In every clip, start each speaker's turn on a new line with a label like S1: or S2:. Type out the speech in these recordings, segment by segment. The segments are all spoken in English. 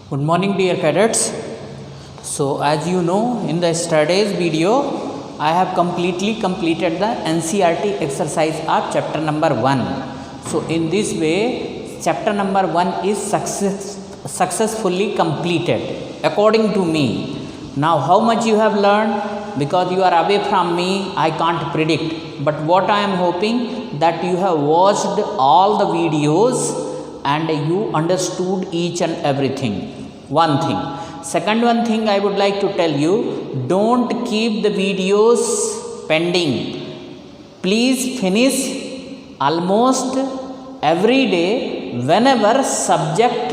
S1: Good morning dear cadets. So as you know, in the yesterday's video I have completely completed the NCERT exercise of chapter number 1. So in this way chapter number 1 is successfully completed according to me. Now how much you have learned, because you are away from me, I can't predict, but what I am hoping that you have watched all the videos and you understood each and everything. One thing. Second one thing I would like to tell you, don't keep the videos pending. Please finish almost every day whenever subject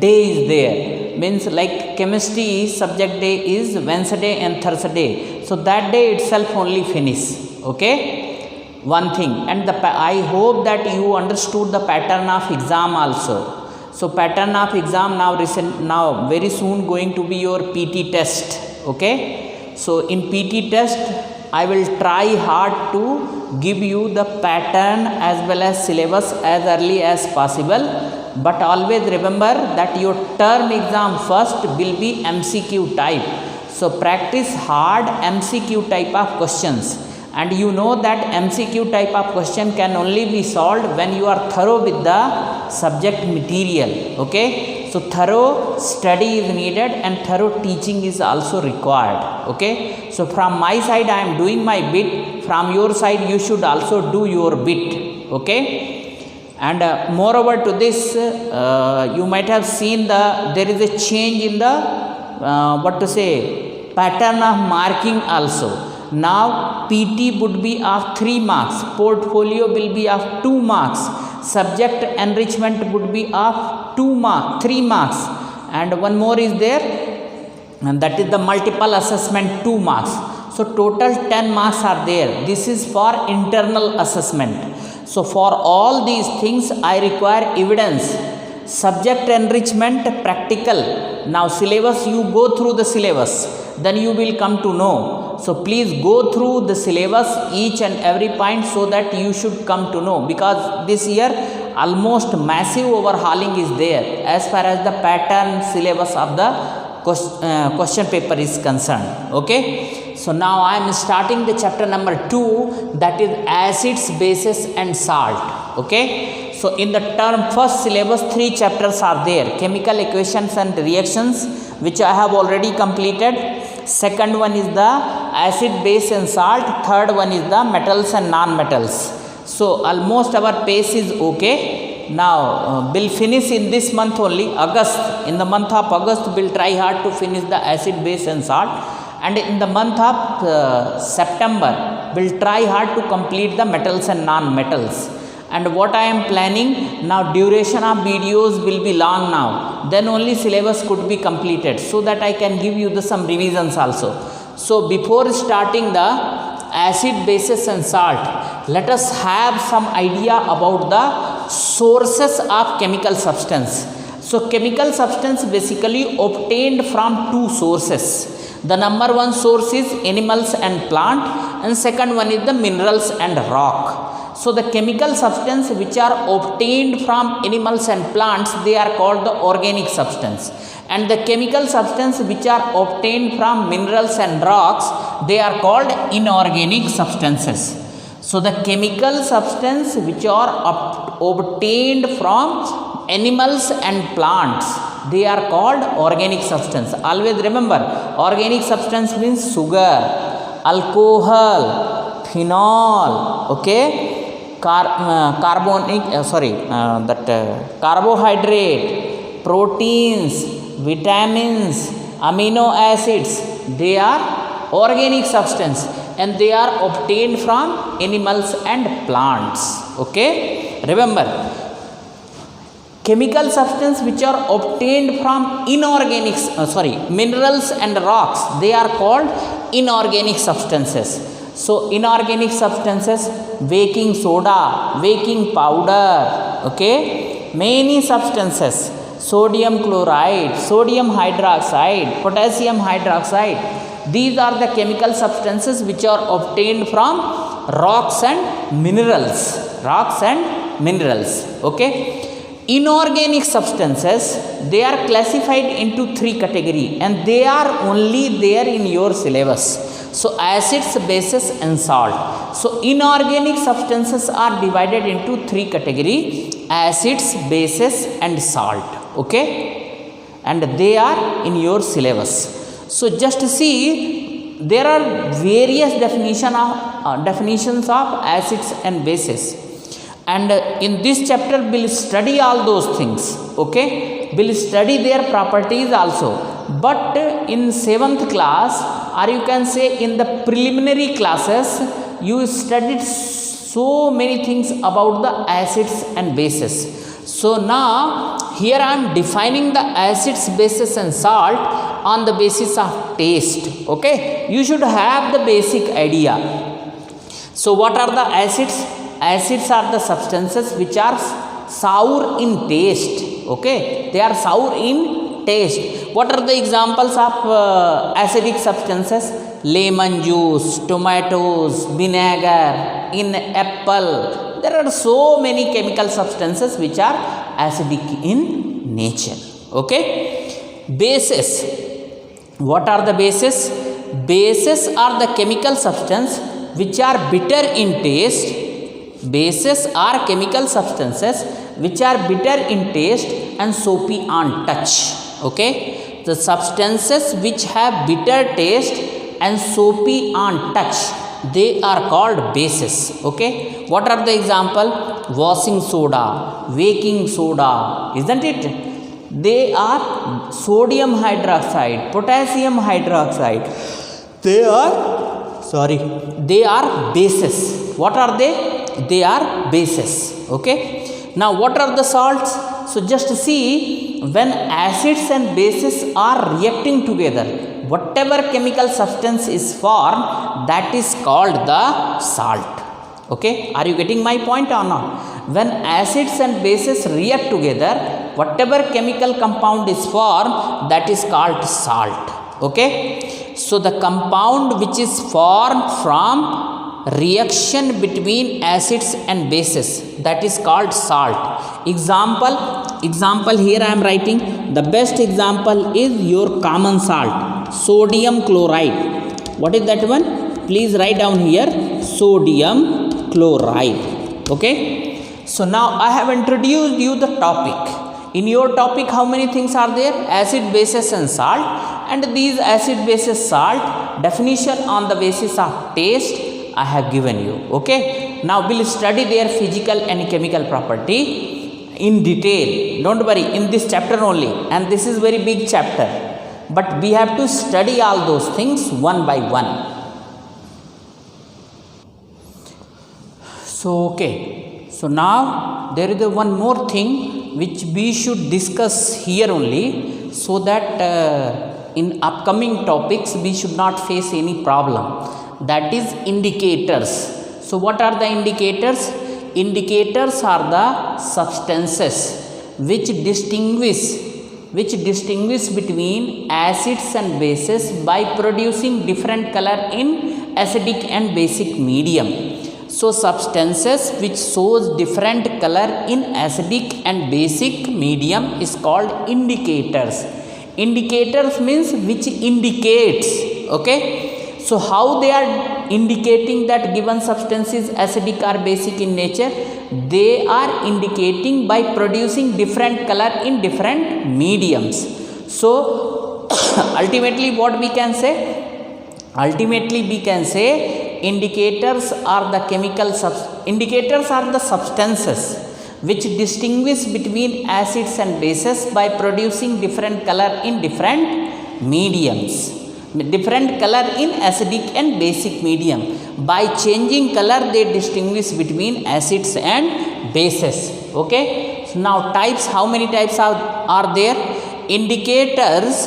S1: day is there. Means like chemistry subject day is Wednesday and Thursday. So that day itself only finish. Okay? One thing. And I hope that you understood the pattern of exam also. So pattern of exam now very soon going to be your PT test. Okay? So in PT test I will try hard to give you the pattern as well as syllabus as early as possible. But always remember that your term exam first will be MCQ type. So practice hard MCQ type of questions. And you know that MCQ type of question can only be solved when you are thorough with the subject material. Okay? So thorough study is needed and thorough teaching is also required. Okay? So from my side I am doing my bit. From your side you should also do your bit. Okay? And moreover to this, you might have seen there is a change in the pattern of marking also. Now PT would be of 3 marks, portfolio will be of 2 marks, subject enrichment would be of 3 marks, and one more is there, and that is the multiple assessment 2 marks. So total 10 marks are there. This is for internal assessment. So for all these things I require evidence. Subject enrichment practical. Now syllabus, you go through the syllabus, then you will come to know. So please go through the syllabus each and every point so that you should come to know, because this year almost massive overhauling is there as far as the pattern syllabus of the question paper is concerned. Okay? So now I am starting the chapter number 2, that is acids, bases and salt. Okay? So in the term first syllabus 3 chapters are there. Chemical equations and reactions, which I have already completed. Second one is the acid, base and salt. Third one is the metals and non-metals. So almost our pace is okay. Now we'll finish in this month only, August. In the month of August we'll try hard to finish the acid, base and salt. And in the month of September we'll try hard to complete the metals and non-metals. And what I am planning now, duration of videos will be long now, then only syllabus could be completed, so that I can give you some revisions also. So before starting the acid, bases and salt, let us have some idea about the sources of chemical substance. So chemical substance basically obtained from 2 sources. The number 1 source is animals and plant, and second one is the minerals and rock. So the chemical substance which are obtained from animals and plants, they are called the organic substance. And the chemical substance which are obtained from minerals and rocks, they are called inorganic substances. So the chemical substance which are obtained from animals and plants, they are called organic substance. Always remember, organic substance means sugar, alcohol, phenol, okay, carbohydrate, proteins, vitamins, amino acids, they are organic substance and they are obtained from animals and plants. Okay, remember, chemical substance which are obtained from minerals and rocks, they are called inorganic substances. So inorganic substances, baking soda, baking powder, okay, many substances, sodium chloride, sodium hydroxide, potassium hydroxide, these are the chemical substances which are obtained from rocks and minerals, okay. Inorganic substances, they are classified into 3 categories and they are only there in your syllabus. So acids, bases and salt. So inorganic substances are divided into 3 categories: acids, bases and salt. Okay, and they are in your syllabus. So just see, there are various definitions of acids and bases, and in this chapter we'll study all those things. Okay, we'll study their properties also. But in 7th class, or you can say in the preliminary classes, you studied so many things about the acids and bases. So now here I am defining the acids, bases and salt on the basis of taste. Okay, you should have the basic idea. So what are the acids? Acids are the substances which are sour in taste. Okay, they are sour in taste. What are the examples of acidic substances? Lemon juice, tomatoes, vinegar, in apple. There are so many chemical substances which are acidic in nature. Okay, bases. What are the bases? Bases are the chemical substance which are bitter in taste. Bases are chemical substances which are bitter in taste and soapy on touch. Okay, the substances which have bitter taste and soapy on touch, they are called bases. Okay, what are the example? Washing soda, baking soda, isn't it? They are sodium hydroxide, potassium hydroxide. They are bases. What are they? They are bases. Okay, now what are the salts? So just see, when acids and bases are reacting together, whatever chemical substance is formed, that is called the salt. Okay, are you getting my point or not? When acids and bases react together, whatever chemical compound is formed, that is called salt. Okay, so the compound which is formed from reaction between acids and bases, that is called salt. Example here I am writing. The best example is your common salt, sodium chloride. What is that one? Please write down here, sodium chloride. Okay, so now I have introduced you the topic. In your topic, how many things are there? Acid, bases and salt. And these acid, bases, salt, definition on the basis of taste I have given you. Okay, now we'll study their physical and chemical property in detail. Don't worry, in this chapter only, and this is very big chapter, but we have to study all those things one by one. So okay, so now there is one more thing which we should discuss here only, so that in upcoming topics we should not face any problem. That is indicators. So what are the indicators? Indicators are the substances which distinguish between acids and bases by producing different color in acidic and basic medium. So substances which shows different color in acidic and basic medium is called indicators. Indicators means which indicates. Okay, so how they are indicating that given substance is acidic or basic in nature? They are indicating by producing different color in different mediums. So ultimately what we can say? Ultimately we can say indicators are the substances which distinguish between acids and bases by producing different color in different mediums. Different color in acidic and basic medium. By changing color, they distinguish between acids and bases. Okay, so now types, how many types are there? Indicators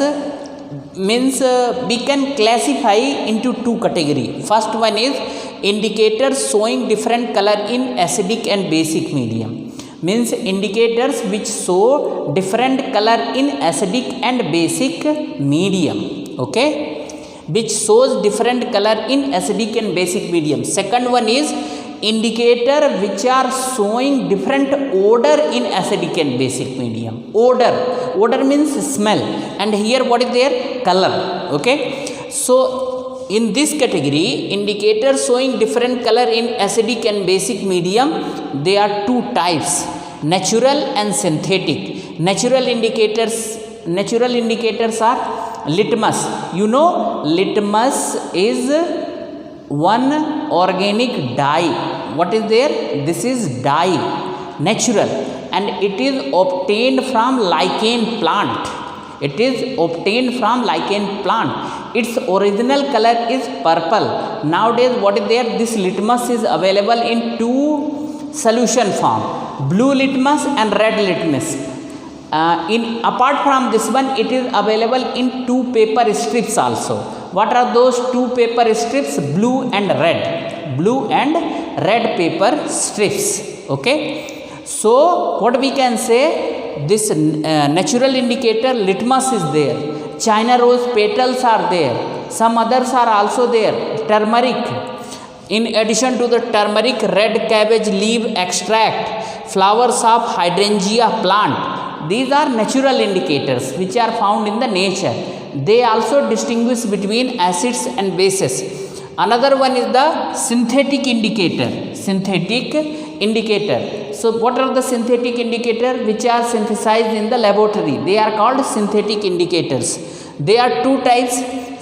S1: means we can classify into 2 categories. First one is indicators showing different color in acidic and basic medium. Means indicators which show different color in acidic and basic medium. Okay, which shows different color in acidic and basic medium. Second one is indicator which are showing different odor in acidic and basic medium. Odor means smell, and here what is there? Color. Okay, so in this category, indicators showing different color in acidic and basic medium, there are two types, natural and synthetic. Natural indicators are litmus. You know, litmus is one organic dye. What is there? This is dye, natural, and it is obtained from lichen plant. It is obtained from lichen plant. Its original color is purple. Nowadays, what is there? This litmus is available in two solution form, blue litmus and red litmus. Apart from this one, it is available in two paper strips also. What are those two paper strips? Blue and red paper strips. Okay, so what we can say, this natural indicator litmus is there, China rose petals are there, some others are also there, turmeric. In addition to the turmeric, red cabbage leaf extract, flowers of hydrangea plant. These are natural indicators which are found in the nature. They also distinguish between acids and bases. Another one is the synthetic indicator. So what are the synthetic indicators which are synthesized in the laboratory? They are called synthetic indicators. There are two types,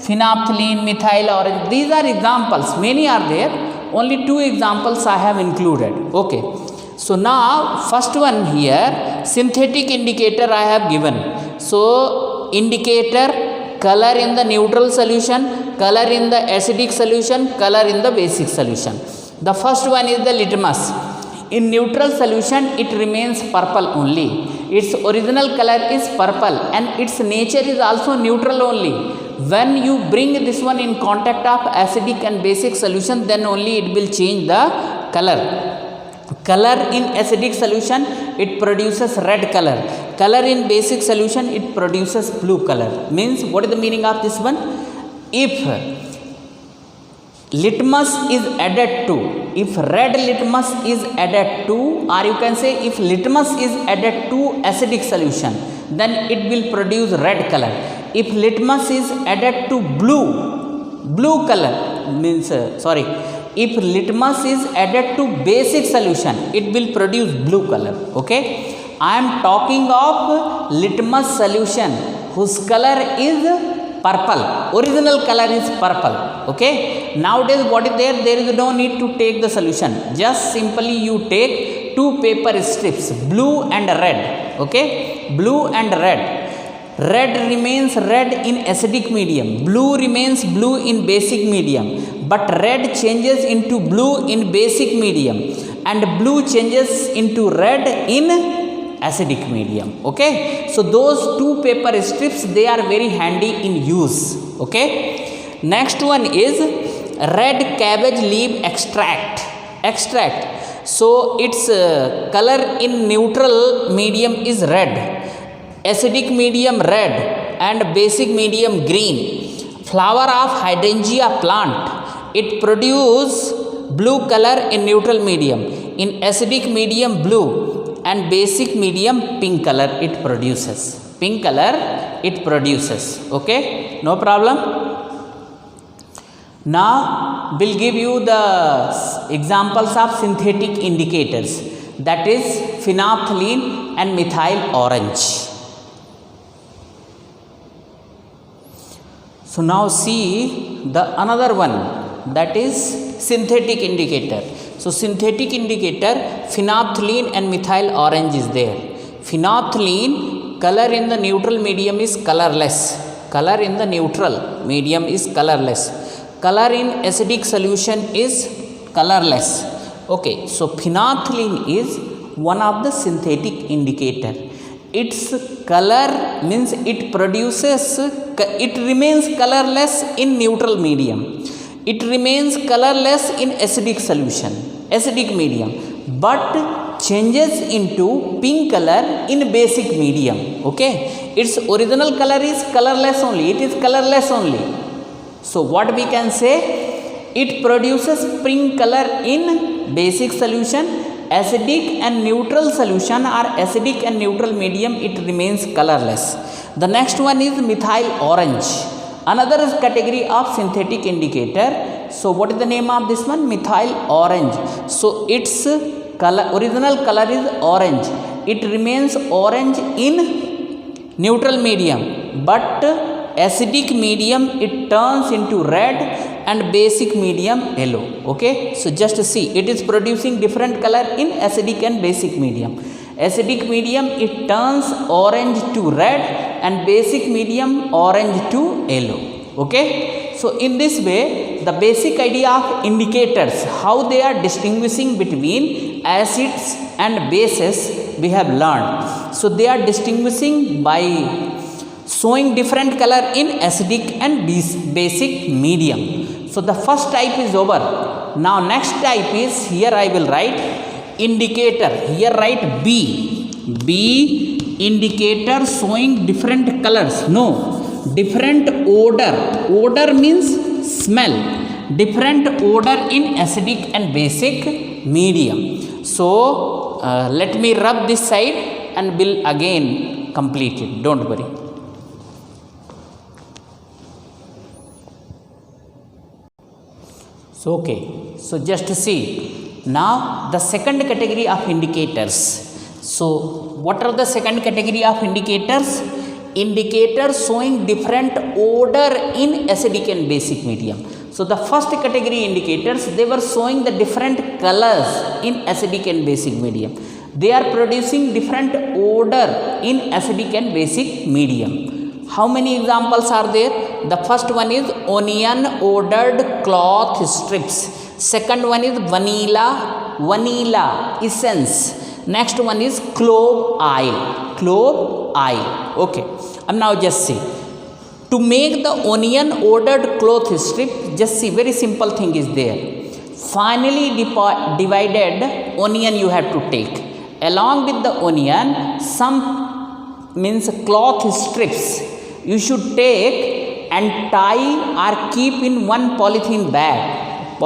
S1: phenolphthalein, methyl orange. These are examples. Many are there. Only two examples I have included. Okay. So now first one here, synthetic indicator I have given. So indicator, color in the neutral solution, color in the acidic solution, color in the basic solution. The first one is the litmus. In neutral solution, it remains purple only. Its original color is purple and its nature is also neutral only. When you bring this one in contact of acidic and basic solution, then only it will change the color. Color in acidic solution, it produces red color. Color in basic solution, it produces blue color. Means, what is the meaning of this one? If litmus is added to, if red litmus is added to, or you can say if litmus is added to acidic solution, then it will produce red color. If litmus is added to blue color, means if litmus is added to basic solution, it will produce blue color. Okay, I am talking of litmus solution whose color is purple, original color is purple. Okay, nowadays what is there? There is no need to take the solution, just simply you take two paper strips, blue and red. Okay, blue and red. Red remains red in acidic medium, blue remains blue in basic medium, but red changes into blue in basic medium and blue changes into red in acidic medium. Okay, so those two paper strips, they are very handy in use. Okay, next one is red cabbage leaf extract. So its color in neutral medium is red, acidic medium red and basic medium green. Flower of hydrangea plant, it produce blue color in neutral medium, in acidic medium blue and basic medium pink color it produces. Okay, no problem. Now we'll give you the examples of synthetic indicators, that is phenolphthalein and methyl orange. So now see the another one, that is synthetic indicator. So synthetic indicator, phenolphthalein and methyl orange is there. Phenolphthalein, color in the neutral medium is colorless. Color in the neutral medium is colorless. Color in acidic solution is colorless. Okay, so phenolphthalein is one of the synthetic indicator. Its color means it produces, it remains colorless in neutral medium. It remains colorless in acidic solution, acidic medium, but changes into pink color in basic medium. Okay, its original color is colorless only. It is colorless only. So what we can say? It produces pink color in basic solution, acidic and neutral solution or acidic and neutral medium, it remains colorless. The next one is methyl orange, another category of synthetic indicator. So what is the name of this one? Methyl orange. So its color, original color is orange. It remains orange in neutral medium, but acidic medium it turns into red and basic medium yellow. Okay, so just see, it is producing different color in acidic and basic medium. Acidic medium it turns orange to red and basic medium orange to yellow. Okay, so in this way the basic idea of indicators, how they are distinguishing between acids and bases, we have learned. So they are distinguishing by showing different color in acidic and basic medium. So the first type is over. Now next type is, here I will write indicator, here write B. B, indicator showing different colors, no, different odor. Odor means smell, different odor in acidic and basic medium. So let me rub this side and will again complete it, don't worry. So okay, so just see, now the second category of indicators. So what are the second category of indicators? Indicators showing different odor in acidic and basic medium. So the first category indicators, they were showing the different colors in acidic and basic medium. They are producing different odor in acidic and basic medium. How many examples are there? The first one is onion odored cloth strips. Second one is vanilla essence. Next one is clove oil. Okay, and now just see, to make the onion odored cloth strip, just see, very simple thing is there. Finely divided onion you have to take. Along with the onion, some means cloth strips you should take and tie or keep in one polythene bag,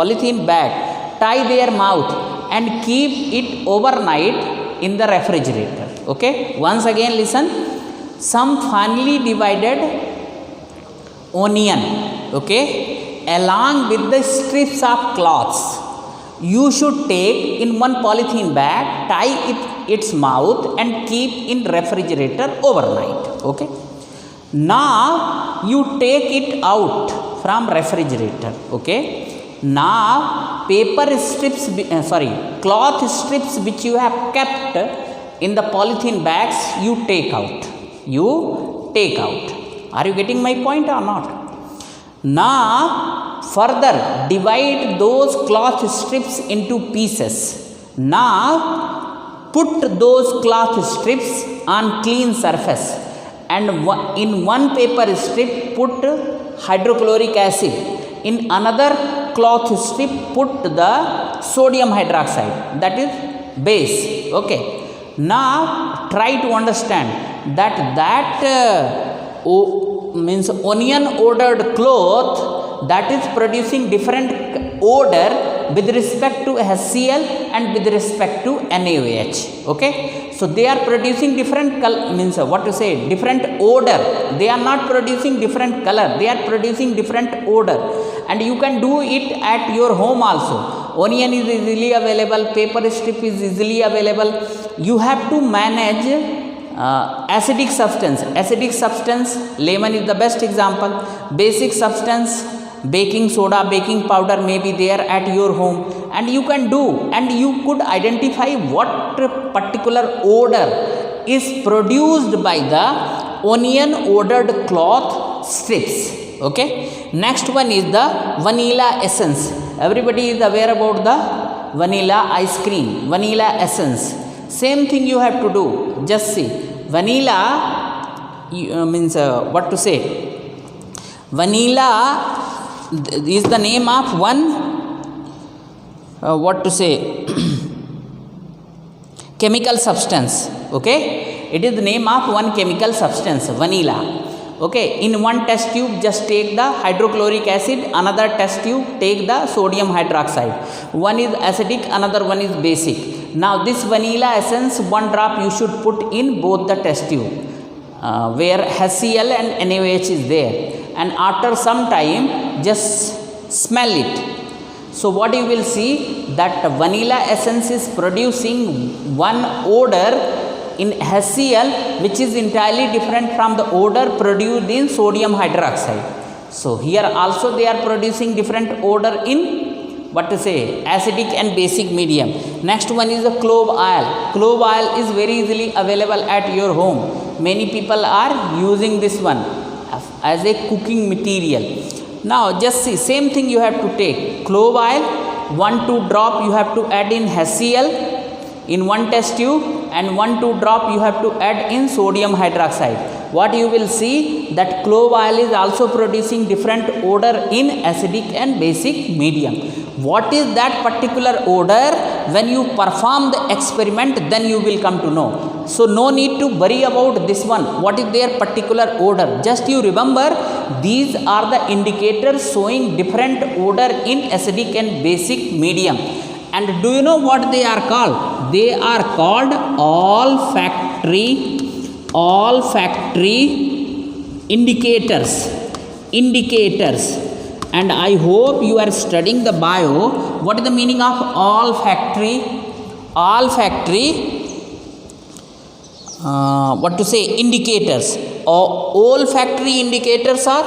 S1: tie their mouth and keep it overnight in the refrigerator. Okay, once again listen, some finely divided onion, okay, along with the strips of cloths you should take in one polythene bag, tie its mouth and keep in refrigerator overnight. Okay, now you take it out from refrigerator. Okay, now cloth strips which you have kept in the polythene bags, you take out. Are you getting my point or not? Now further divide those cloth strips into pieces. Now put those cloth strips on clean surface and in one paper strip put hydrochloric acid, in another cloth strip put the sodium hydroxide, that is base. Okay, now try to understand that means onion odored cloth, that is producing different odor with respect to HCl and with respect to NaOH. Okay, so they are producing different different odor. They are not producing different color, they are producing different odor, and you can do it at your home also. Onion is easily available, paper strip is easily available. You have to manage acidic substance, lemon is the best example. Basic substance, baking soda, baking powder may be there at your home, and you can do, and you could identify what particular odor is produced by the onion odored cloth strips. Okay, next one is the vanilla essence. Everybody is aware about the vanilla ice cream, vanilla essence. Same thing you have to do. Just see, vanilla vanilla is the name of one chemical substance. Okay, it is the name of one chemical substance, vanilla. Okay, in one test tube just take the hydrochloric acid, another test tube take the sodium hydroxide. One is acidic, another one is basic. Now this vanilla essence, 1 drop you should put in both the test tube where HCl and NaOH is there, and after some time just smell it. So what you will see, that vanilla essence is producing one odor in HCl which is entirely different from the odor produced in sodium hydroxide. So here also they are producing different odor in what to say, acidic and basic medium. Next one is the clove oil. Clove oil is very easily available at your home. Many people are using this one as a cooking material. Now just see, same thing you have to take clove oil, 1-2 drop you have to add in HCl in one test tube, and 1-2 drop you have to add in sodium hydroxide. What you will see, that clove oil is also producing different odor in acidic and basic medium. What is that particular odor? When you perform the experiment, then you will come to know. So no need to worry about this one, what is their particular odor. Just you remember, these are the indicators showing different odor in acidic and basic medium. And do you know what they are called? They are called olfactory indicators. And I hope you are studying the bio. What is the meaning of olfactory? What to say, indicators. Olfactory indicators are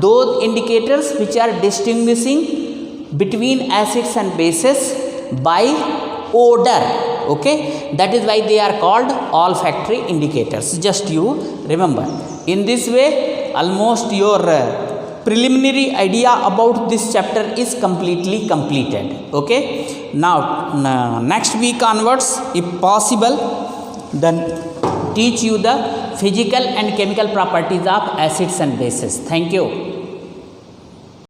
S1: those indicators which are distinguishing between acids and bases by odor. Okay, that is why they are called olfactory indicators. Just you remember. In this way, almost your preliminary idea about this chapter is completely completed. Okay, now next week onwards, if possible, then teach you the physical and chemical properties of acids and bases. Thank you.